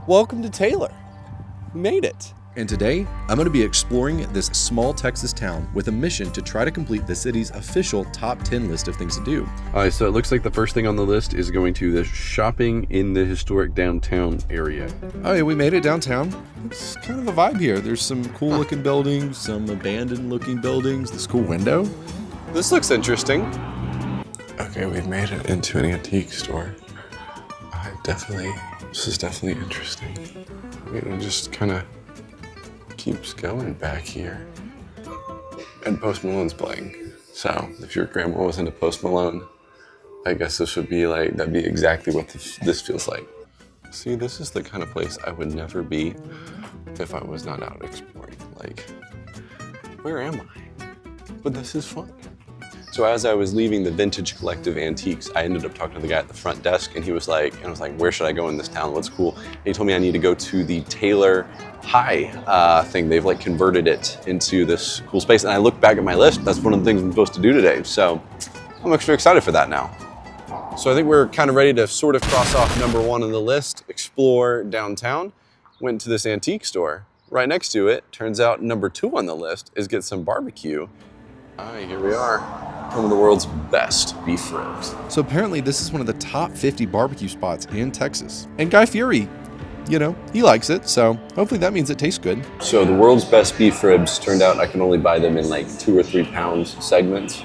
Welcome to Taylor. We made it. And today, I'm going to be exploring this small Texas town with a mission to try to complete the city's official top 10 list of things to do. All right, so it looks like the first thing on the list is going to the shopping in the historic downtown area. Oh yeah, we made it downtown. It's kind of a vibe here. There's some cool looking buildings, some abandoned looking buildings, this cool window. This looks interesting. Okay, we've made it into an antique store. This is definitely interesting. It just kind of keeps going back here. And Post Malone's playing. So if your grandma was into Post Malone, I guess this would be like, that'd be exactly what this feels like. See, this is the kind of place I would never be if I was not out exploring. Like, where am I? But this is fun. So as I was leaving the Vintage Collective Antiques, I ended up talking to the guy at the front desk, and he was like, where should I go in this town? What's cool? And he told me I need to go to the Taylor High thing. They've like converted it into this cool space. And I looked back at my list. That's one of the things I'm supposed to do today. So I'm extra excited for that now. So I think we're kind of ready to sort of cross off number one on the list, explore downtown. Went to this antique store. Right next to it, turns out number two on the list is get some barbecue. All right, here we are. Home of the world's best beef ribs. So apparently this is one of the top 50 barbecue spots in Texas. And Guy Fieri, he likes it, so hopefully that means it tastes good. So the world's best beef ribs, turned out I can only buy them in like 2 or 3 pound segments,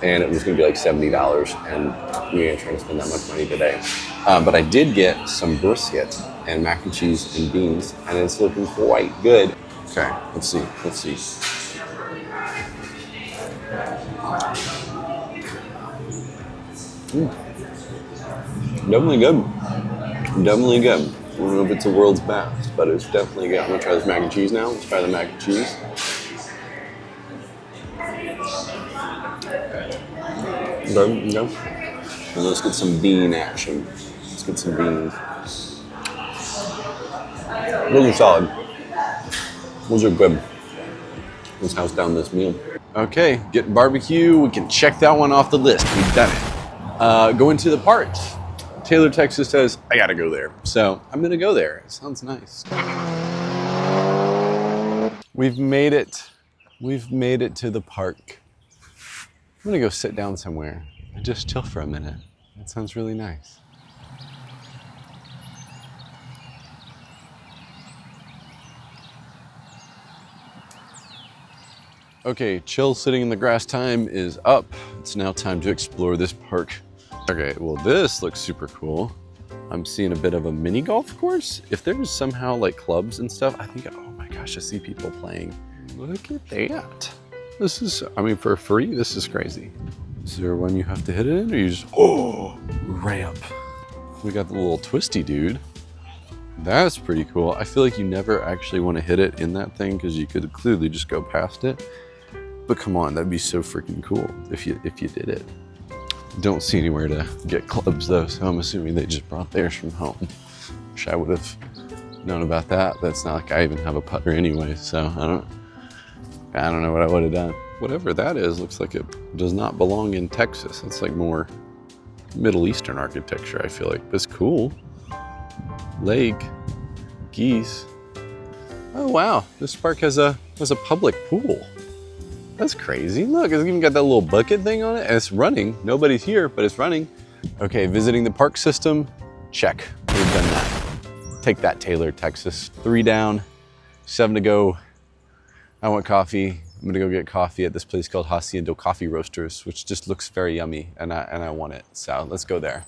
and it was gonna be like $70, and we ain't trying to spend that much money today. But I did get some brisket and mac and cheese and beans, and it's looking quite good. Okay, let's see. Definitely good. I don't know if it's the world's best, but it's definitely good. I'm gonna try this mac and cheese now. Let's try the mac and cheese. Okay. And let's get some bean action. Let's get some beans. Those are solid. Those are good. Let's house down this meal. Okay, getting barbecue. We can check that one off the list. We've done it. Going to the park. Taylor, Texas says, I gotta go there. So I'm gonna go there. It sounds nice. We've made it. We've made it to the park. I'm gonna go sit down somewhere and just chill for a minute. That sounds really nice. Okay, chill sitting in the grass time is up. It's now time to explore this park. Okay, well this looks super cool. I'm seeing a bit of a mini golf course. If there's somehow like clubs and stuff, I think, oh my gosh, I see people playing. Look at that. This is, for free, this is crazy. Is there one you have to hit it in, or you just, ramp. We got the little twisty dude. That's pretty cool. I feel like you never actually want to hit it in that thing because you could clearly just go past it. But come on, that'd be so freaking cool if you did it. Don't see anywhere to get clubs though, so I'm assuming they just brought theirs from home. Wish I would have known about that. But it's not like I even have a putter anyway, so I don't know what I would have done. Whatever that is, looks like it does not belong in Texas. It's like more Middle Eastern architecture, I feel like. But it's cool. Lake, geese. Oh wow, this park has a public pool. That's crazy. Look, it's even got that little bucket thing on it, and it's running. Nobody's here, but it's running. Okay, visiting the park system, check. We've done that. Take that, Taylor, Texas. 3 down, 7 to go. I want coffee. I'm gonna go get coffee at this place called Hacienda Coffee Roasters, which just looks very yummy, and I want it. So let's go there.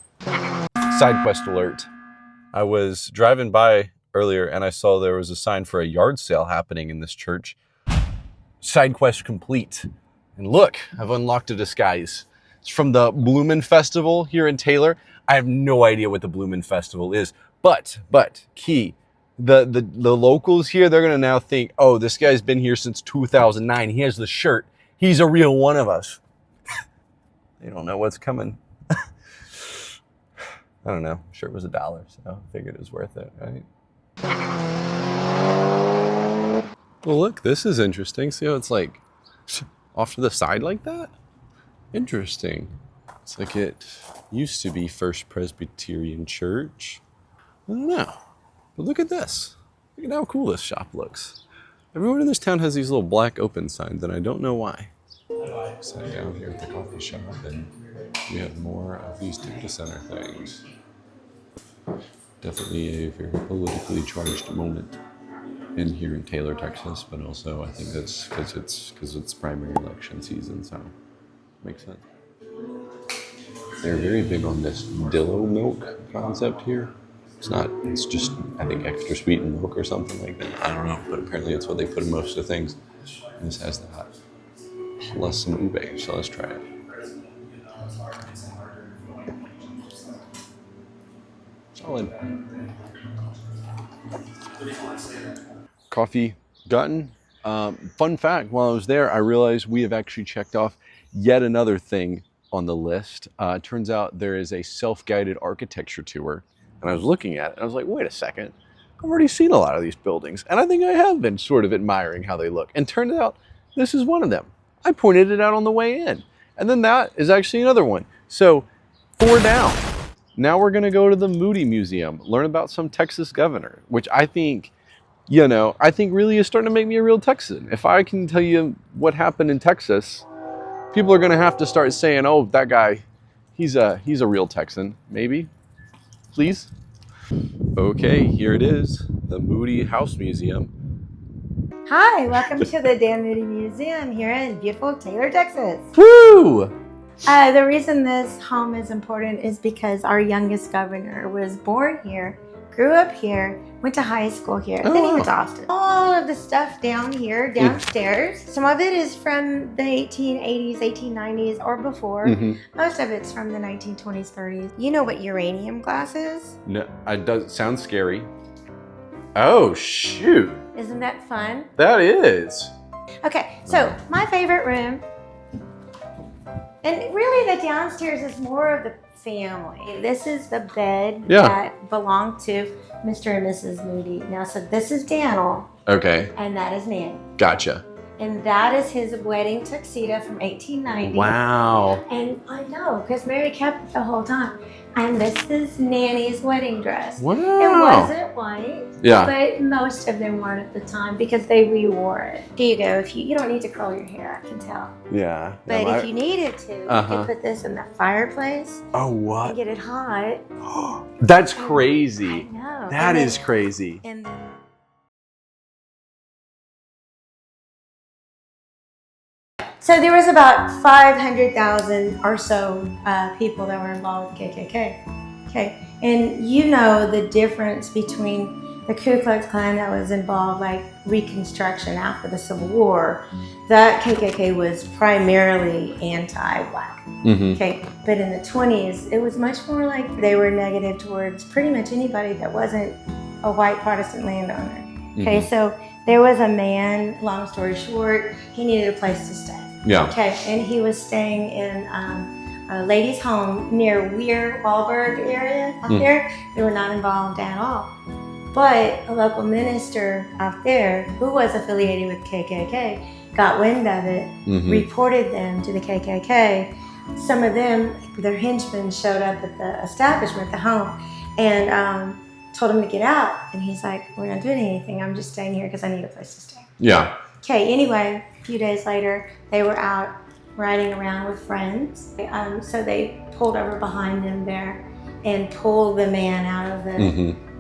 Side quest alert. I was driving by earlier and I saw there was a sign for a yard sale happening in this church. Side quest complete. And look, I've unlocked a disguise. It's from the Bloomin' Festival here in Taylor. I have no idea what the Bloomin' Festival is, but key, the locals here, they're gonna now think, oh, this guy's been here since 2009. He has the shirt. He's a real one of us. They don't know what's coming. I don't know. Shirt was $1, so I figured it was worth it, right? Well, look, this is interesting. See how it's like off to the side like that? Interesting. It's like it used to be First Presbyterian Church. I don't know. But look at this. Look at how cool this shop looks. Everyone in this town has these little black open signs, and I don't know why. Sat down here at the coffee shop, and we have more of these data center things. Definitely a very politically charged moment in here in Taylor, Texas, but also I think that's because it's primary election season, so makes sense. They're very big on this Dillo milk concept here. It's just, I think, extra sweetened milk or something like that. I don't know, but apparently it's what they put in most of the things. And this has that, plus some ube, so let's try it. Solid. Coffee gotten. Fun fact, while I was there, I realized we have actually checked off yet another thing on the list. Turns out there is a self-guided architecture tour. And I was looking at it, and I was like, wait a second. I've already seen a lot of these buildings, and I think I have been sort of admiring how they look. And turned out this is one of them. I pointed it out on the way in. And then that is actually another one. So 4 down. Now we're going to go to the Moody Museum, learn about some Texas governor, which I think, I think really is starting to make me a real Texan. If I can tell you what happened in Texas, people are going to have to start saying, oh, that guy, he's a real Texan, maybe. Please? Okay, here it is, the Moody House Museum. Hi, welcome to the Dan Moody Museum here in beautiful Taylor, Texas. Woo! The reason this home is important is because our youngest governor was born here, grew up here, went to high school here, and then he went to Austin. All of the stuff down here, downstairs, some of it is from the 1880s, 1890s, or before. Most of it's from the 1920s, 30s. You know what uranium glass is? No, it does sound scary. Oh, shoot. Isn't that fun? That is. Okay, so my favorite room, and really the downstairs is more of the family. This is the bed that belonged to Mr. and Mrs. Moody. Now, so this is Daniel. Okay. And that is Nanny. Gotcha. And that is his wedding tuxedo from 1890. Wow. And I know, because Mary kept it the whole time. And this is Nanny's wedding dress. Wow. It wasn't white. Yeah. But most of them weren't at the time because they re-wore it. Here you go. If you don't need to curl your hair, I can tell. Yeah. But if you needed to, you could put this in the fireplace. Oh, And what? get it hot. That's crazy. I know. That is crazy. And then so there was about 500,000 or so people that were involved with KKK. Okay, and you know the difference between the Ku Klux Klan that was involved, like Reconstruction after the Civil War. That KKK was primarily anti-black. Okay, but in the 20s, it was much more like they were negative towards pretty much anybody that wasn't a white Protestant landowner. Okay, so there was a man, long story short, he needed a place to stay. Yeah. Okay, and he was staying in a lady's home near Weir-Walberg area out there. They were not involved at all. But a local minister out there who was affiliated with KKK got wind of it, reported them to the KKK. Some of them, their henchmen, showed up at the establishment, the home, and told him to get out. And he's like, we're not doing anything. I'm just staying here because I need a place to stay. Yeah. Okay, anyway, a few days later, they were out riding around with friends. So they pulled over behind them there and pulled the man out of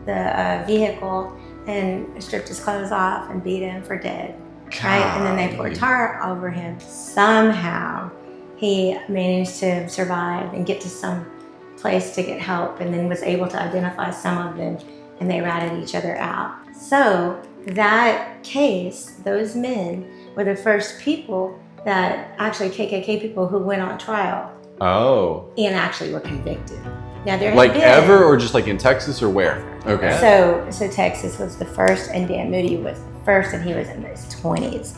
the vehicle and stripped his clothes off and beat him for dead. Right? And then they poured tar over him. Somehow, he managed to survive and get to some place to get help, and then was able to identify some of them, and they ratted each other out. So that case, those men were the first people that actually KKK people who went on trial. Oh. And actually were convicted. Now there Like had been, ever, or just like in Texas, or where? Okay. So Texas was the first, and Dan Moody was the first, and he was in his 20s.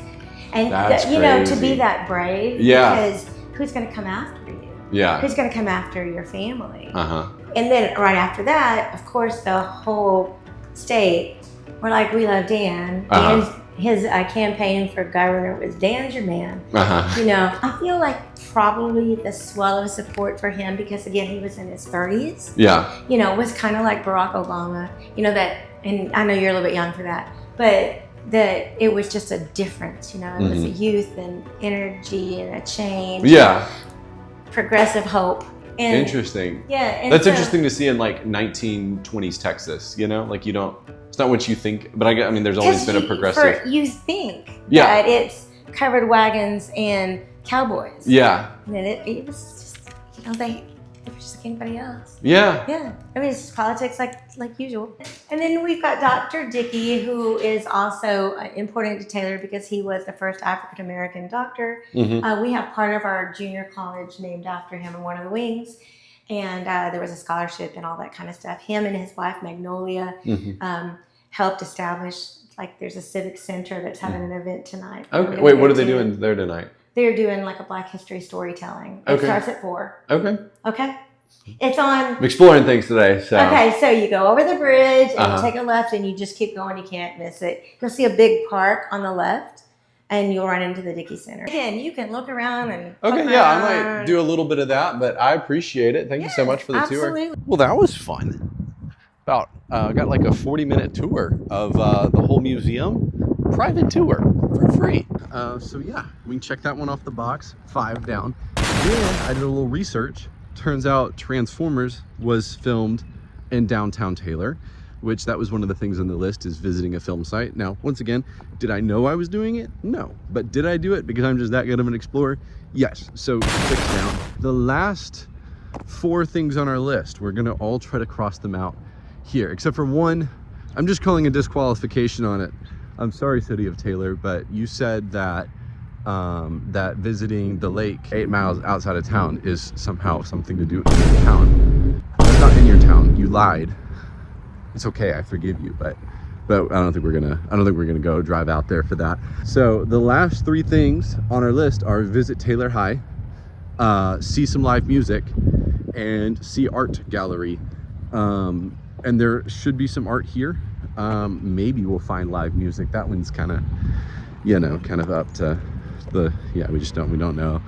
And That's you know, to crazy. be that brave, because who's going to come after you? Yeah. Who's going to come after your family? Uh-huh. And then right after that, of course, the whole state were like, we love Dan. His campaign for governor was Dan's your man. You know, I feel like probably the swell of support for him, because again, he was in his 30s. Yeah. You know, was kind of like Barack Obama. You know, that and I know you're a little bit young for that, but it was just a difference, you know. It was a youth and energy and a change. Yeah. Progressive hope. And, Interesting. Yeah. And That's so, interesting to see in like 1920s Texas, you know, like it's not what you think, but I mean, there's always been a progressive. You think Yeah. that it's covered wagons and cowboys. Yeah. And it was just, you know, they were just like anybody else. Yeah. Yeah. I mean, it's just politics like usual. And then we've got Dr. Dickey, who is also important to Taylor because he was the first African-American doctor. Mm-hmm. We have part of our junior college named after him in one of the wings. And there was a scholarship and all that kind of stuff. Him and his wife, Magnolia, helped establish, like, there's a civic center that's having an event tonight. Okay. Wait, what are they doing there tonight? They're doing like a Black History storytelling. It starts at 4. Okay. Okay. It's on. I'm exploring things today. So. Okay, so you go over the bridge and you take a left and you just keep going. You can't miss it. You'll see a big park on the left and you'll run into the Dickey Center. Again, you can look around and. Okay, yeah, I might do a little bit of that, but I appreciate it. Thank you so much for the absolutely. tour. Well, that was fun. Got like a 40-minute tour of the whole museum. Private tour for free. So yeah, we can check that one off the box. 5 down. Then I did a little research. Turns out Transformers was filmed in downtown Taylor, which that was one of the things on the list, is visiting a film site. Now, once again, did I know I was doing it? No. But did I do it because I'm just that good of an explorer? Yes. So 6 down. The last 4 things on our list, we're gonna all try to cross them out here, except for one. I'm just calling a disqualification on it. I'm sorry, City of Taylor, but you said that that visiting the lake 8 miles outside of town is somehow something to do in your town. That's not in your town. You lied. It's okay. I forgive you, but I don't think we're gonna go drive out there for that. So the last 3 things on our list are visit Taylor High, see some live music, and see art gallery. And there should be some art here. Maybe we'll find live music. That one's kind of, kind of up to we don't know.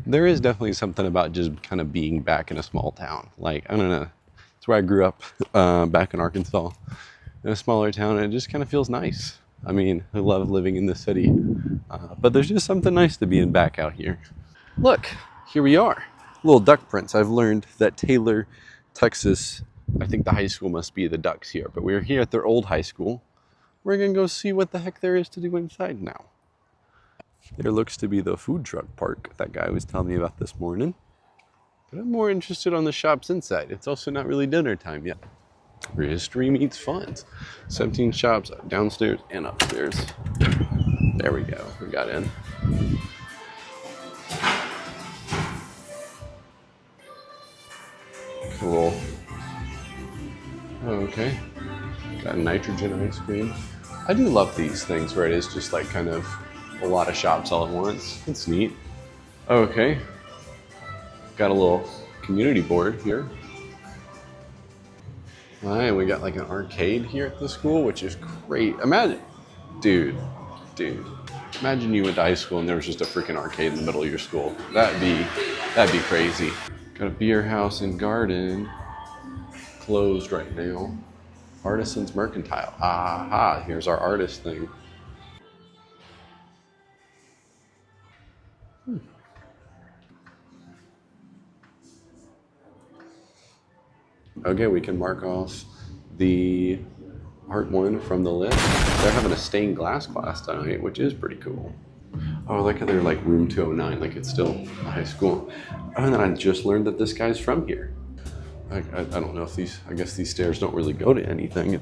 There is definitely something about just kind of being back in a small town. Like, I don't know. It's where I grew up, back in Arkansas, in a smaller town, and it just kind of feels nice. I mean, I love living in the city, but there's just something nice to being back out here. Look, here we are. Little duck prints. I've learned that Taylor, Texas, I think the high school must be the Ducks here, but we're here at their old high school. We're gonna go see what the heck there is to do inside now. There looks to be the food truck park that guy was telling me about this morning. But I'm more interested on the shops inside. It's also not really dinner time yet. Where history meets fun. 17 shops downstairs and upstairs. There we go, we got in. Cool. Okay, got nitrogen ice cream. I do love these things where it is just like kind of a lot of shops all at once. It's neat. Okay, got a little community board here. All right, we got like an arcade here at the school, which is great. Imagine, dude, imagine you went to high school and there was just a freaking arcade in the middle of your school. That'd be crazy. Got a beer house and garden. Closed right now. Artisans Mercantile. Aha, here's our artist thing. Okay, we can mark off the art one from the list. They're having a stained glass class tonight, which is pretty cool. Oh, I like how they're like room 209, like it's still a high school. Oh, and then I just learned that this guy's from here. I don't know if I guess these stairs don't really go to anything.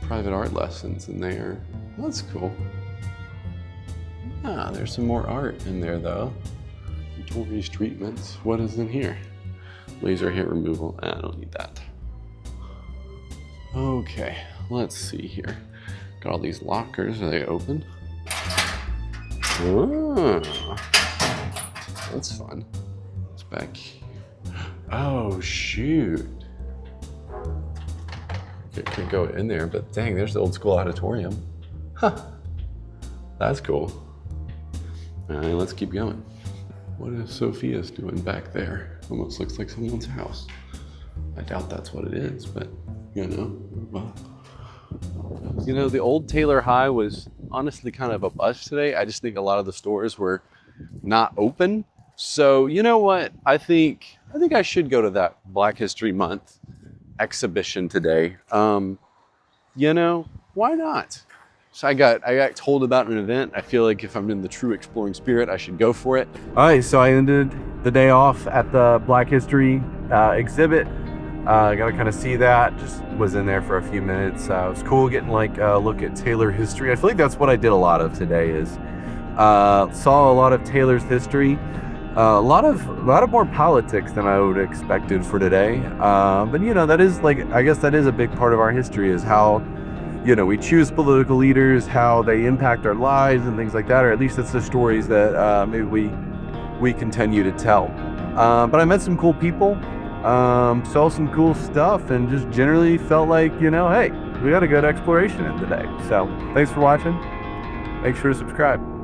Private art lessons in there. That's cool. Ah, there's some more art in there though. Tories treatments. What is in here? Laser hair removal. I don't need that. Okay, let's see here. Got all these lockers. Are they open? Oh, that's fun. It's back here. Oh, shoot. It could go in there, but dang, there's the old school auditorium. Huh. That's cool. All right, let's keep going. What is Sophia's doing back there? Almost looks like someone's house. I doubt that's what it is, but you know, well. You know, the old Taylor High was honestly kind of a bust today. I just think a lot of the stores were not open. So you know what? I think I should go to that Black History Month exhibition today. You know, why not? So I got told about an event. I feel like if I'm in the true exploring spirit, I should go for it. All right, so I ended the day off at the Black History exhibit. Got to kind of see that. Just was in there for a few minutes. It was cool getting like a look at Taylor history. I feel like that's what I did a lot of today. Is saw a lot of Taylor's history. A lot of more politics than I would have expected for today. But you know, that is like, I guess that is a big part of our history, is how, you know, we choose political leaders, how they impact our lives and things like that, or at least it's the stories that maybe we continue to tell. But I met some cool people, saw some cool stuff, and just generally felt like, you know, hey, we got a good exploration in today. So thanks for watching. Make sure to subscribe.